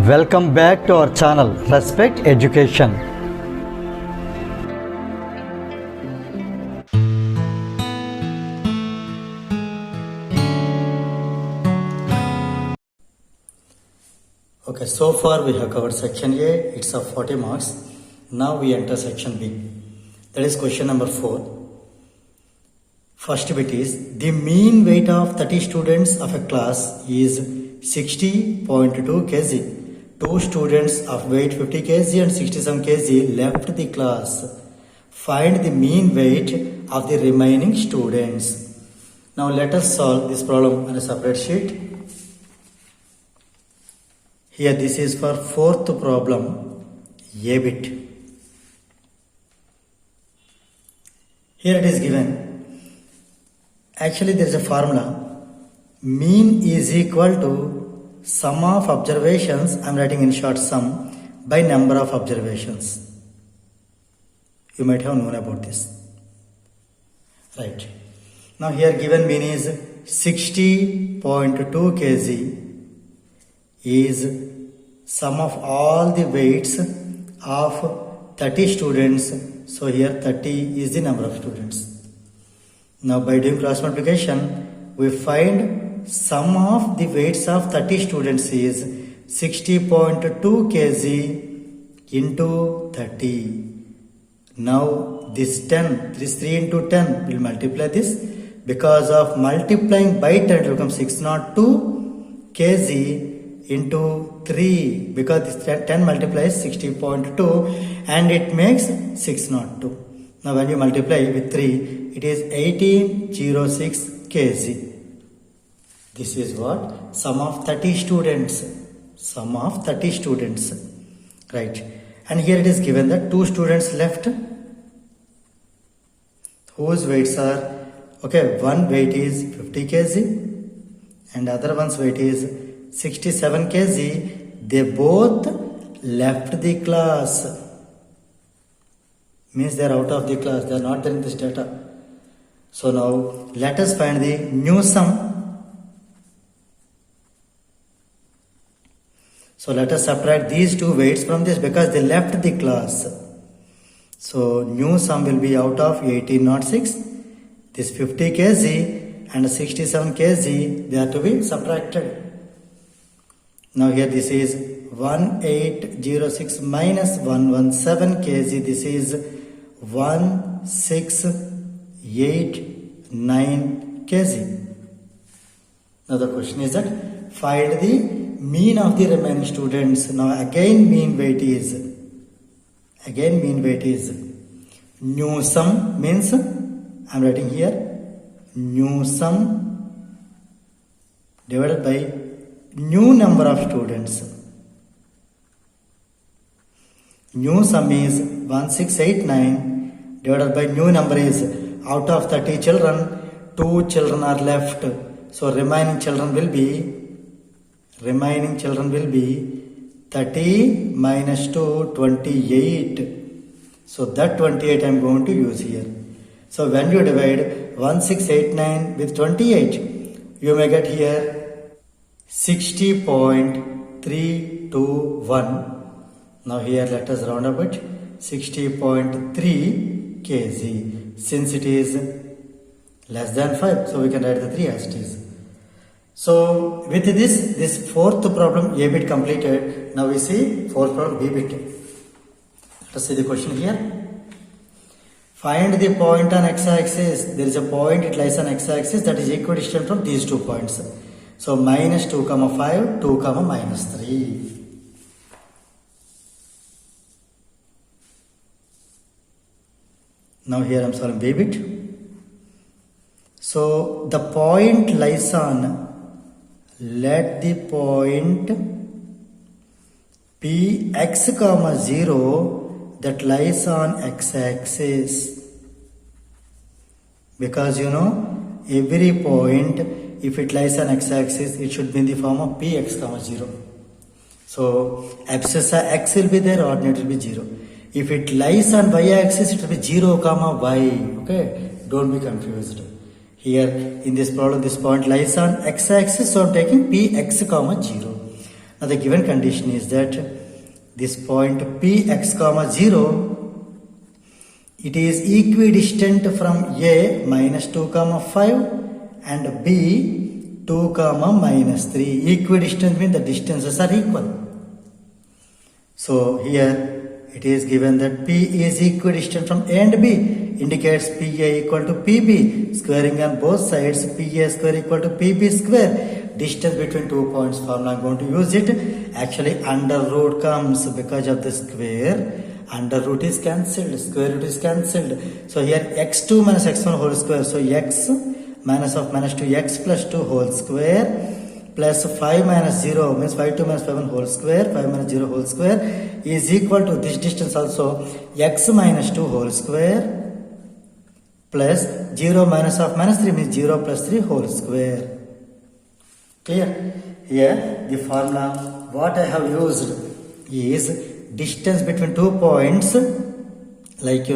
Welcome back to our channel Respect Education. Okay, so far we have covered section A, it's of 40 marks. Now we enter section B. That is question number 4. First bit is the mean weight of 30 students of a class is 60.2 kg. Two students of weight 50 kg and 67 kg left the class. Find the mean weight of the remaining students. Now let us solve this problem on a separate sheet. Here this is for fourth problem, A bit. Here it is given. Actually there is a formula. Mean is equal to sum of observations, I am writing in short sum, by number of observations. You might have known about this. Right. Now here given mean is 60.2 kg is sum of all the weights of 30 students. So here 30 is the number of students. Now by doing cross multiplication, we find sum of the weights of 30 students is 60.2 kg into 30. Now this 10, this 3 into 10 will multiply this. Because of multiplying by 10 it will become 602 kg into 3, because this 10 multiplies 60.2 and it makes 602. Now when you multiply with 3, it is 1806 kg. This is what? Sum of 30 students. Sum of 30 students. Right. And here it is given that 2 students left whose weights are, okay, one weight is 50 kg and other one's weight is 67 kg. They both left the class. Means they are out of the class. They are not there in this data. So now let us find the new sum. So let us subtract these two weights from this because they left the class. So new sum will be out of 1806. This 50 kg and 67 kg, they are to be subtracted. Now here this is 1806 minus 117 kg. This is 1689 kg. Now the question is that find the mean of the remaining students. Now again mean weight is new sum, means I am writing here new sum divided by new number of students. New sum is 1689 divided by new number is, out of 30 children 2 children are left, so remaining children will be 30 minus 2, 28. So that 28 I am going to use here. So when you divide 1689 with 28, you may get here 60.321. Now here let us round up it, 60.3 kg. Since it is less than 5, so we can write the 3 as it is. So with this fourth problem A bit completed. Now we see fourth problem B bit. Let us see the question here. Find the point on x-axis. There is a point, it lies on x-axis that is equidistant from these 2 points. So minus 2, 5, 2, minus 3. Now here I am solving B bit. So the point lies on, let the point Px, 0 that lies on x-axis. Because you know every point, if it lies on x-axis, it should be in the form of Px, 0. So abscissa x will be there, ordinate will be 0. If it lies on y-axis, it will be 0, y. Okay, don't be confused. Here in this problem, this point lies on x-axis, so I am taking Px, 0. Now the given condition is that this point Px comma 0, it is equidistant from A minus 2 comma 5 and B 2 comma minus 3. Equidistant means the distances are equal. So here it is given that P is equidistant from A and B, indicates PA equal to PB. Squaring on both sides, PA square equal to PB square. Distance between 2 points formula, I'm going to use it. Actually under root comes because of the square. Under root is cancelled, square root is cancelled. So here x2 minus x1 whole square. So x minus of minus 2x plus 2 whole square plus 5 minus 0 means 5 2 minus 5 1 whole square, 5 minus 0 whole square is equal to this distance also x minus 2 whole square plus 0 minus of minus 3 means 0 plus 3 whole square. Clear? Here the formula what I have used is distance between 2 points, like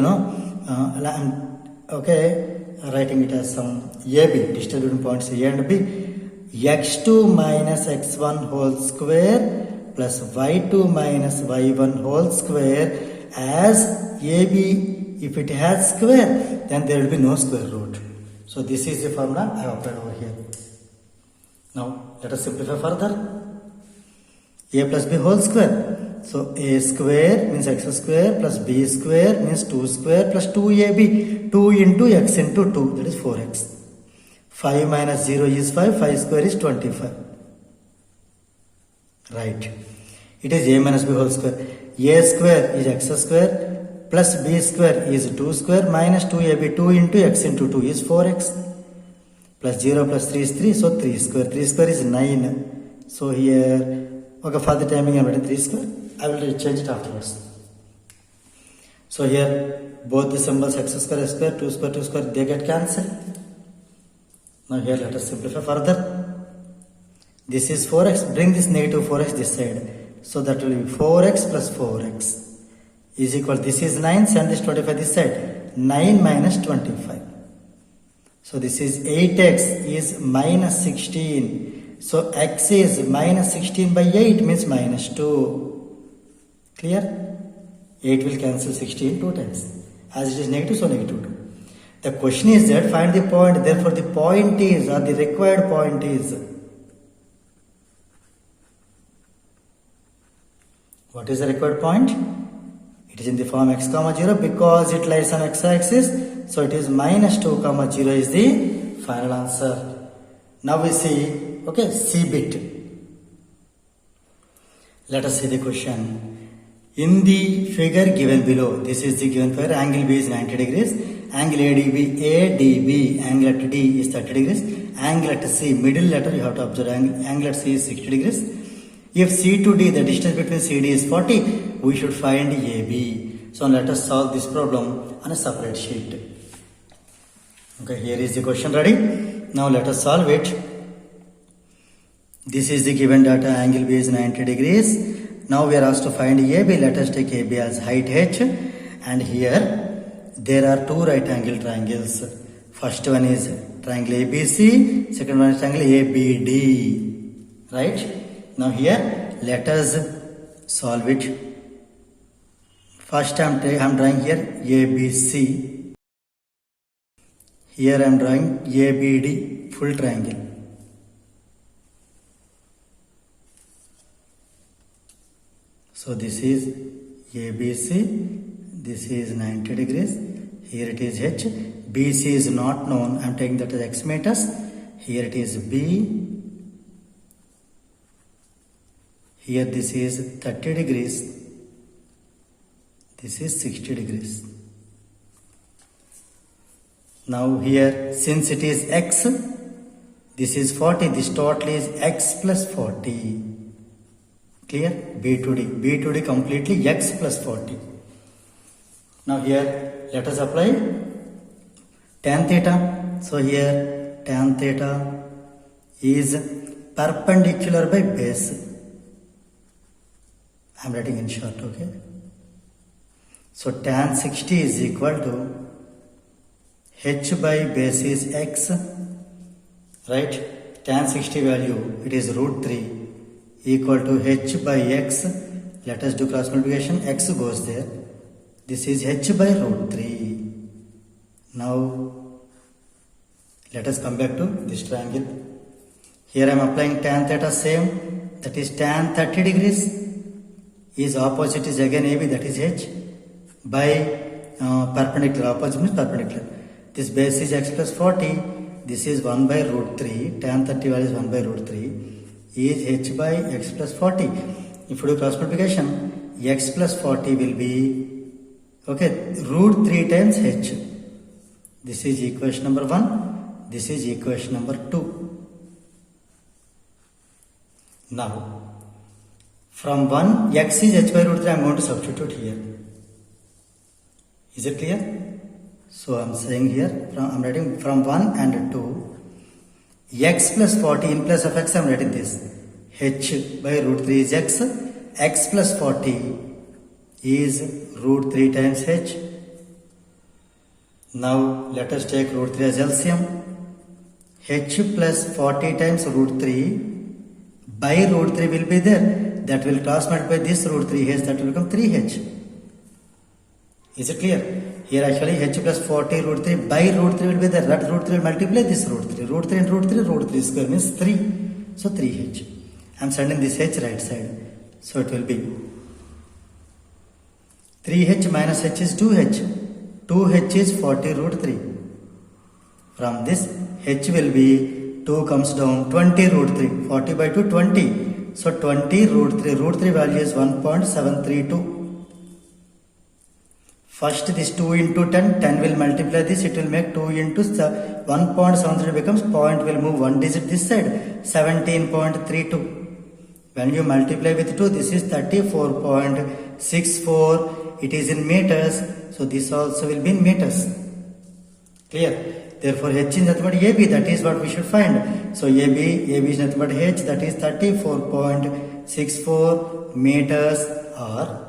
writing it as some AB, distance between points A and B, x2 minus x1 whole square plus y2 minus y1 whole square. As AB, if it has square, then there will be no square root. So this is the formula I have applied over here. Now let us simplify further. A plus B whole square. So a square means x square plus b square means 2 square plus 2ab. 2 into x into 2, that is 4x. 5 minus 0 is 5, 5 square is 25. Right. It is a minus b whole square. A square is x square plus b square is 2 square minus 2ab. 2 into x into 2 is 4x. Plus 0 plus 3 is 3, so 3 square. 3 square is 9. So here, okay, for the timing I am writing 3 square. I will change it afterwards. So here, both the symbols x square, 2 square, 2 square, they get cancelled. Now here let us simplify further. This is 4x, bring this negative 4x this side. So that will be 4x plus 4x is equal, this is 9, send this 25 this side. 9 minus 25. So this is 8x is minus 16. So x is minus 16 by 8 means minus 2. Clear? 8 will cancel 16 2 times. As it is negative, so negative 2. The question is that find the point, therefore the point is, or the required point is, what is the required point? It is in the form x comma 0 because it lies on x-axis. So it is minus 2 comma 0 is the final answer. Now we see, okay, C bit. Let us see the question. In the figure given below, this is the given figure, angle B is 90 degrees, angle ADB, angle at D is 30 degrees, angle at C, middle letter you have to observe, angle at C is 60 degrees. If C to D, the distance between CD is 40, we should find AB. So let us solve this problem on a separate sheet. Okay, here is the question ready. Now let us solve it. This is the given data, angle B is 90 degrees. Now we are asked to find AB. Let us take AB as height h. And here there are two right angle triangles. First one is triangle ABC. Second one is triangle ABD. Right? Now here let us solve it. First I am drawing here ABC. Here I am drawing ABD, full triangle. So this is ABC, this is 90 degrees, here it is H, BC is not known, I am taking that as x meters, here it is B, here this is 30 degrees, this is 60 degrees. Now here, since it is x, this is 40, this total is x plus 40. Clear? B to D. B to D completely x plus 40. Now here, let us apply tan theta. So here, tan theta is perpendicular by base. I am writing in short, okay? So tan 60 is equal to h by base is x, right? Tan 60 value, it is root 3. equal to h by x. Let us do cross multiplication. X goes there. This is h by root 3. Now let us come back to this triangle. Here I am applying tan theta same, that is tan 30 degrees. Is opposite is again AB, that is h, by perpendicular. Opposite means perpendicular. This base is x plus 40. This is 1 by root 3. Tan 30 value is 1 by root 3. Is h by x plus 40. If you do cross multiplication, x plus 40 will be, okay, root 3 times h. This is equation number 1. This is equation number 2. Now, from 1, x is h by root 3, I am going to substitute here. Is it clear? So I am saying here, I am writing from 1 and 2, x plus 40, in place of x I am writing this. H by root 3 is x plus 40 is root 3 times h. Now let us take root 3 as LCM. H plus 40 times root 3 by root 3 will be there. That will cross multiply this root 3h, that will become 3h. Is it clear? Here actually h plus 40 root 3 by root 3 will be there. That root 3 will multiply this root 3. Root 3 and root 3 square means 3. So 3h. I am sending this h right side. So it will be 3h minus h is 2h. 2h is 40 root 3. From this h will be 2 comes down 20 root 3. 40 by 2 20. So 20 root 3. Root 3 value is 1.732. First this 2 into 10. 10 will multiply this. It will make 2 into 1.73 becomes point will move 1 digit this side. 17.32. When you multiply with 2, this is 34.64. It is in meters. So this also will be in meters. Clear? Therefore h is nothing but AB. That is what we should find. So AB is nothing but h. That is 34.64 meters, or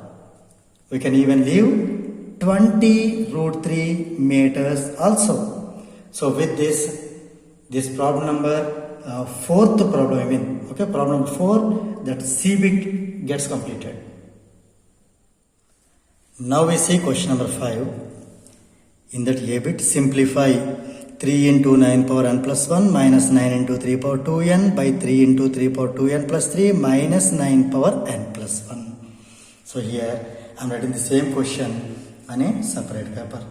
we can even leave 20 root 3 meters also. So with this problem number, fourth problem, okay, problem number 4, that C bit gets completed. Now we see question number 5. In that A bit, simplify 3 into 9 power n plus 1 minus 9 into 3 power 2n by 3 into 3 power 2n plus 3 minus 9 power n plus 1. So here I am writing the same question on a separate paper.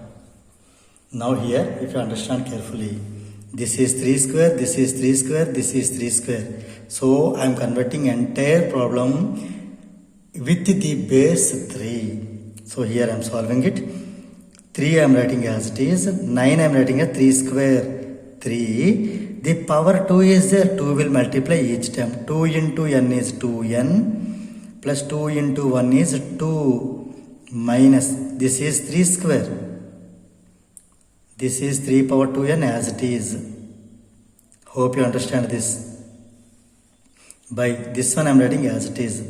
Now here, if you understand carefully, this is 3 square, this is 3 square, this is 3 square. So I am converting entire problem with the base 3. So here I am solving it. 3 I am writing as it is, 9 I am writing as 3 square, 3. The power 2 is there, 2 will multiply each time. 2 into n is 2n, plus 2 into 1 is 2, minus, this is 3 square. This is 3 power 2n as it is. Hope you understand this. By this one I am writing as it is.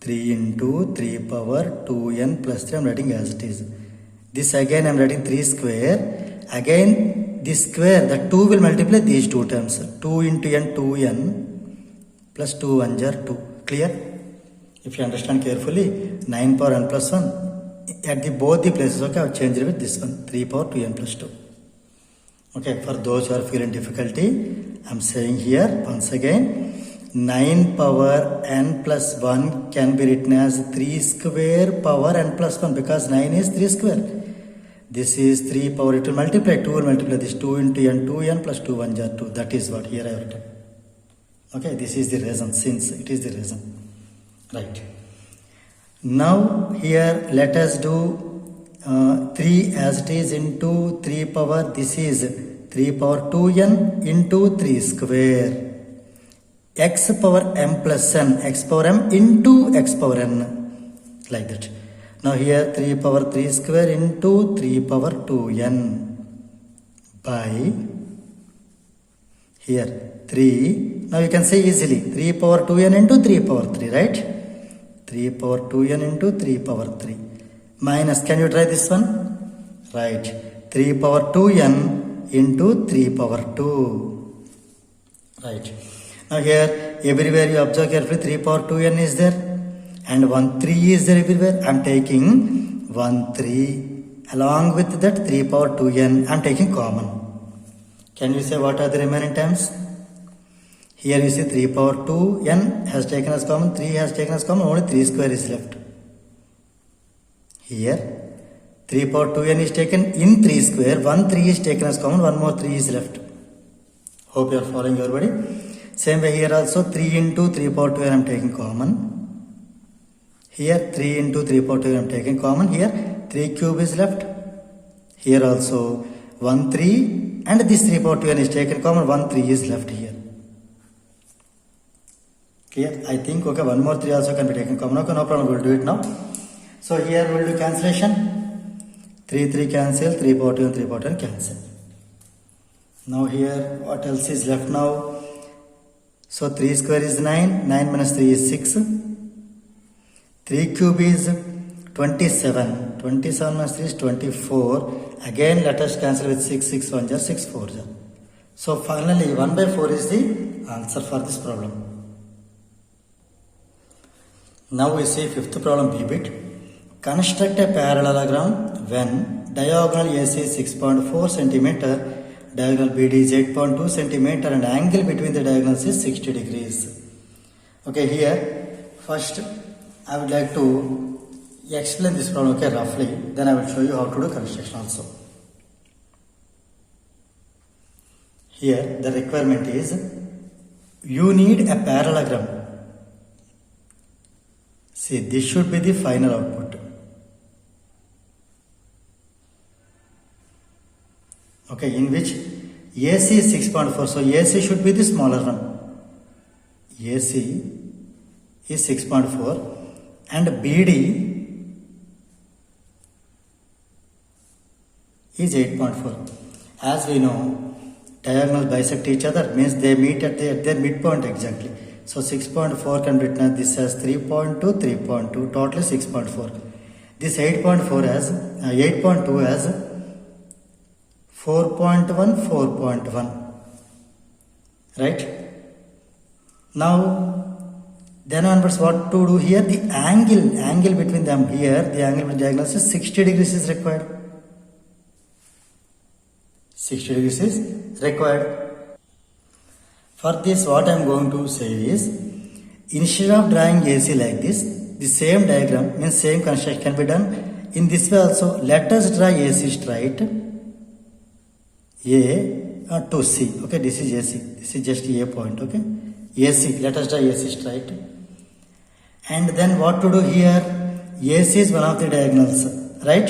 3 into 3 power 2n plus 3 I am writing as it is. This again I am writing 3 square. Again this square, the 2 will multiply these two terms. 2 into n, 2n plus 2 1s are 2. Clear? If you understand carefully, 9 power n plus 1 at both the places, okay, I have changed it with this one, 3 power 2n plus 2. Okay, for those who are feeling difficulty, I am saying here once again, 9 power n plus 1 can be written as 3 square power n plus 1 because 9 is 3 square. This is 3 power, it will multiply, 2 will multiply this, 2 into n, 2n plus 2 1s are 2. That is what here I have written. Okay, this is the reason, since it is the reason. Right. Now here let us do 3 as it is into 3 power, this is 3 power 2n into 3 square. X power m plus n, x power m into x power n, like that. Now here 3 power 3 square into 3 power 2n by here 3. Now you can say easily 3 power 2n into 3 power 3, right? 3 power 2n into 3 power 3 minus, can you try this one? Right, 3 power 2n into 3 power 2. Right. Now here everywhere you observe carefully 3 power 2n is there and 1 3 is there everywhere. I am taking 1 3 along with that 3 power 2n I am taking common. Can you say what are the remaining terms? Here you see 3 power 2n has taken as common, 3 has taken as common, only 3 square is left. Here 3 power 2n is taken in 3 square, 1 3 is taken as common, 1 more 3 is left. Hope you are following everybody. Same way here also 3 into 3 power 2n I am taking common. Here 3 into 3 power 2n I am taking common. Here 3 cube is left. Here also 1 3 and this 3 power 2n is taken common, 1 3 is left here. Clear? I think okay, 1 more 3 also can be taken common. Okay, no problem, we will do it now. So here we will do cancellation. 3 3 cancel, 3 power 2 and 3 power 10 cancel. Now here what else is left now? So 3 square is 9, 9 minus 3 is 6. 3 cube is 27, 27 minus 3 is 24. Again let us cancel with 6, 6 1 jar, 6 4 jar. So finally 1 by 4 is the answer for this problem. Now we see fifth problem B bit. Construct a parallelogram when diagonal AC is 6.4 centimeter, diagonal BD is 8.2 centimeter and angle between the diagonals is 60 degrees. Okay, here first I would like to explain this problem okay roughly, then I will show you how to do construction also. Here the requirement is you need a parallelogram. See, this should be the final output. Okay, in which AC is 6.4, so AC should be the smaller one. AC is 6.4 and BD is 8.4. As we know, diagonals bisect each other, means they meet at their midpoint exactly. So 6.4 can be written this as 3.2, 3.2, totally 6.4. This 8.4 as 8.2 as 4.1, 4.1. Right? Now, then onwards what to do here? The angle between them here, the angle between diagonals is 60 degrees is required. 60 degrees is required. For this what I am going to say is, instead of drawing AC like this, the same diagram means same construction can be done in this way also. Let us draw AC straight A to C. Okay, this is AC. This is just A point. Okay, AC. Let us draw AC straight. And then what to do here? AC is one of the diagonals, right?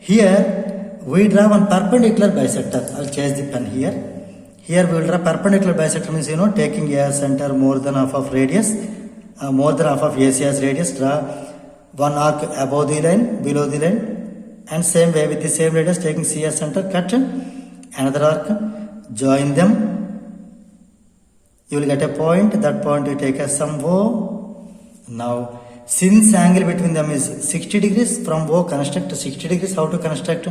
Here we draw one perpendicular bisector. I will change the pen here. Here we will draw perpendicular bisector means taking A as center, more than half of radius, more than half of AC as radius, draw one arc above the line, below the line, and same way with the same radius taking C as center, cut another arc, join them, you will get a point, that point you take as some O. Now since angle between them is 60 degrees, from O construct 60 degrees, how to construct?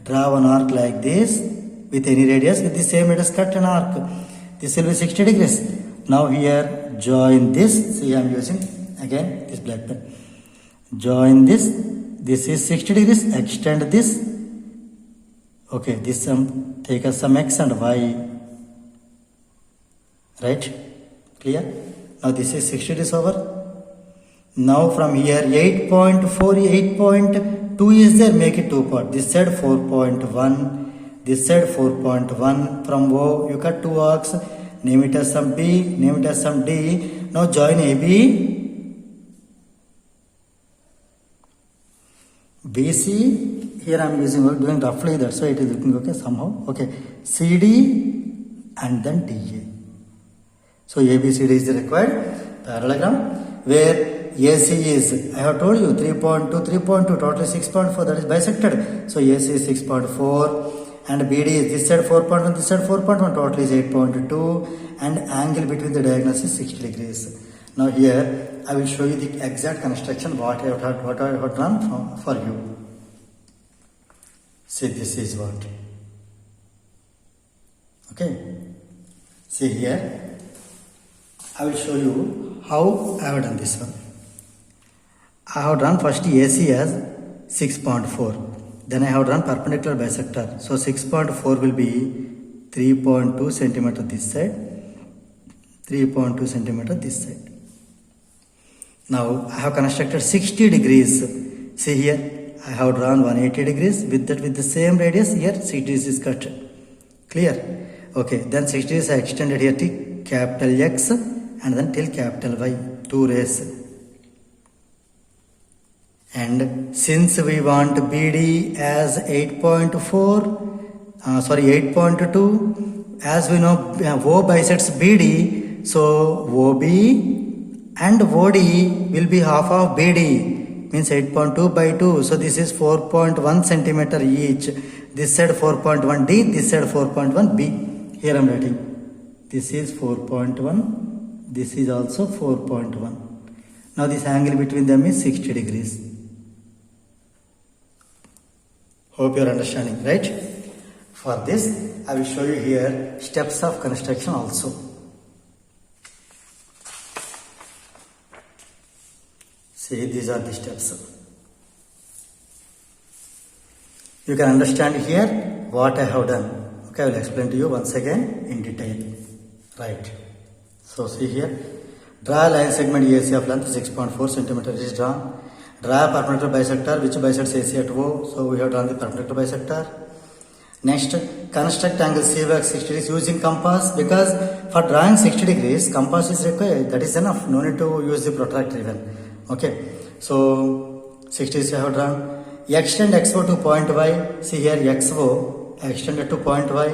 Draw one arc like this, with any radius, with the same radius cut an arc. This will be 60 degrees. Now here join this. See, I am using again this black pen. Join this. This is 60 degrees. Extend this. Okay, this take as some x and y. Right? Clear? Now this is 60 degrees over. Now from here 8.4, 8.2 is there. Make it 2 part. This side 4.1. This side 4.1, from O you cut 2 arcs, name it as some B, name it as some D. Now join AB, BC, here I am doing roughly, that's why it is looking okay somehow, okay, CD and then DA. So ABCD is the required parallelogram where AC is, I have told you 3.2, totally 6.4, that is bisected. So AC is 6.4. And BD is this side 4.1, this side 4.1, total is 8.2 and angle between the diagonals is 60 degrees. Now here I will show you the exact construction what I have done for you. See, this is what. Okay. See here. I will show you how I have done this one. I have drawn first AC as 6.4. Then I have drawn perpendicular bisector. So 6.4 will be 3.2 centimeter this side, 3.2 centimeter this side. Now I have constructed 60 degrees. See here, I have drawn 180 degrees with the same radius. Here 60 degrees is cut. Clear? Okay, then 60 degrees are extended here to capital X and then till capital Y, 2 rays. And since we want BD as 8.2, as we know O bisects BD, so OB and OD will be half of BD, means 8.2 by 2. So this is 4.1 centimeter each. This side 4.1 D, this side 4.1 B. Here I am writing. This is 4.1, this is also 4.1. Now this angle between them is 60 degrees. Hope you are understanding, right? For this, I will show you here steps of construction also. See, these are the steps. You can understand here what I have done. Okay, I will explain to you once again in detail. Right. So see here, draw a line segment AC of length 6.4 centimeter is drawn. Draw a perpendicular bisector which bisects AC at O. So we have drawn the perpendicular bisector. Next, construct angle CY 60 degrees using compass, because for drawing 60 degrees, compass is required. That is enough. No need to use the protractor even. Okay. So 60 degrees I have drawn. Extend XO to point Y. See here XO extended to point Y.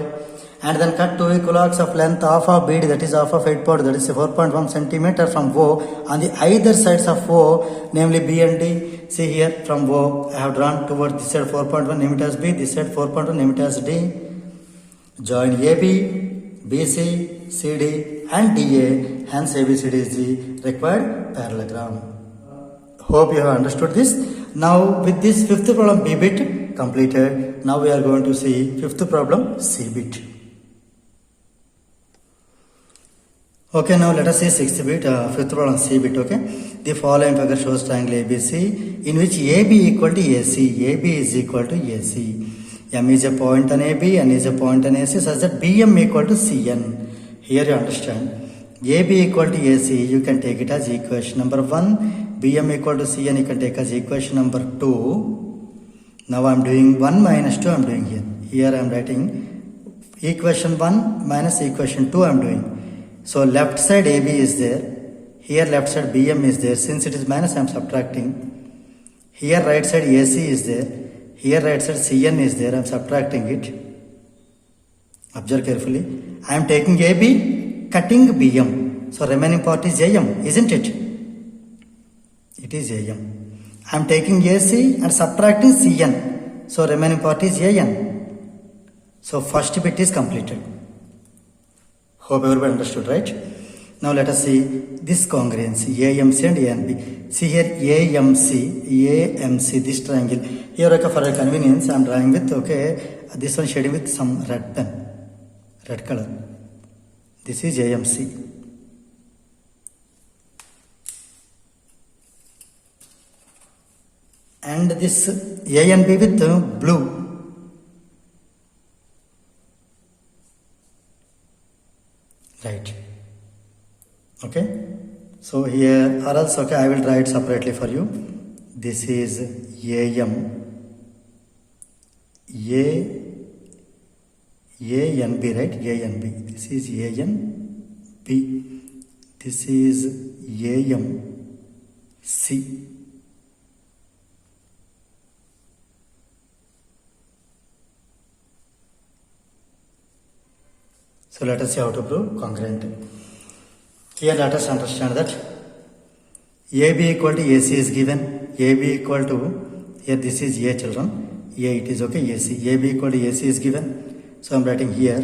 And then cut 2 equal arcs of length half of BD, that is half of 8 that is 4.1 centimeter from O on the either sides of O, namely B and D. See here from O I have drawn towards this side 4.1, name it as B, this side 4.1, name it as D. Join AB, BC, CD and DA, hence ABCD is the required parallelogram. Hope you have understood this. Now with this fifth problem B bit completed, now we are going to see fifth problem C bit. Okay, now let us see sixth bit, fifth problem C bit. Okay, the following figure shows triangle ABC in which AB equal to AC, AB is equal to AC. M is a point on AB, N is a point on AC, such that BM equal to CN. Here you understand, AB equal to AC, you can take it as equation number 1. BM equal to CN, you can take as equation number 2. Now I am doing 1 minus 2, I am doing here. Here I am writing equation 1 minus equation 2 I am doing. So left side AB is there. Here left side BM is there. Since it is minus, I am subtracting. Here right side AC is there. Here right side CN is there. I am subtracting it. Observe carefully. I am taking AB, cutting BM. So remaining part is AM, isn't it? It is AM. I am taking AC and subtracting CN. So remaining part is AN. So first bit is completed. Hope everybody understood, right? Now let us see this congruence AMC and ANB. See here AMC, this triangle. Here okay, for a convenience I am drawing with, okay, this one shading with some red pen, red color. This is AMC. And this ANB with blue. Right. Okay. So here or else okay, I will draw it separately for you. This is AM, ANB, right? ANB. This is ANB. This is AMC. So let us see how to prove congruent. Here let us understand that AB equal to AC is given. AB equal to, here this is A children. A it is okay, AC. AB equal to AC is given. So I am writing here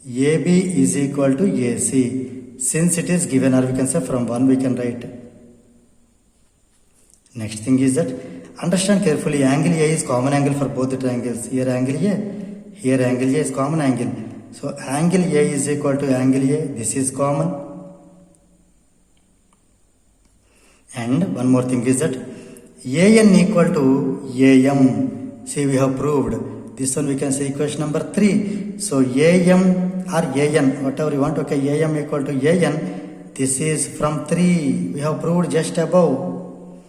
AB is equal to AC. Since it is given, or we can say from 1 we can write. Next thing is that understand carefully, angle A is common angle for both the triangles. Here angle A, here angle A is common angle. So angle A is equal to angle A, this is common. And one more thing is that an equal to am. See, we have proved. This one we can say equation number 3. So am or an, whatever you want. Okay, am equal to an. This is from 3. We have proved just above.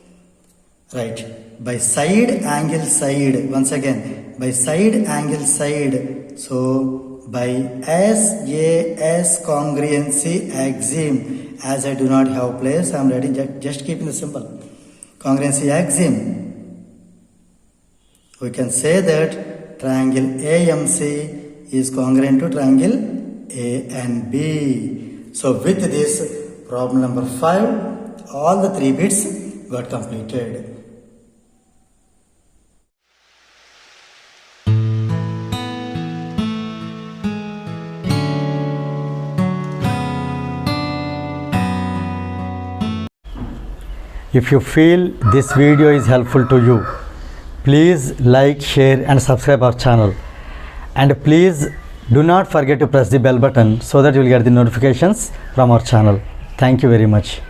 Right. By side angle side. Once again. By side angle side. So by SAS congruency axiom. As I do not have place, I am writing just keeping the symbol. Congruency axiom. We can say that triangle AMC is congruent to triangle A and B. So with this, problem number 5, all the 3 bits got completed. If you feel this video is helpful to you, please like, share and subscribe our channel. And please do not forget to press the bell button so that you will get the notifications from our channel. Thank you very much.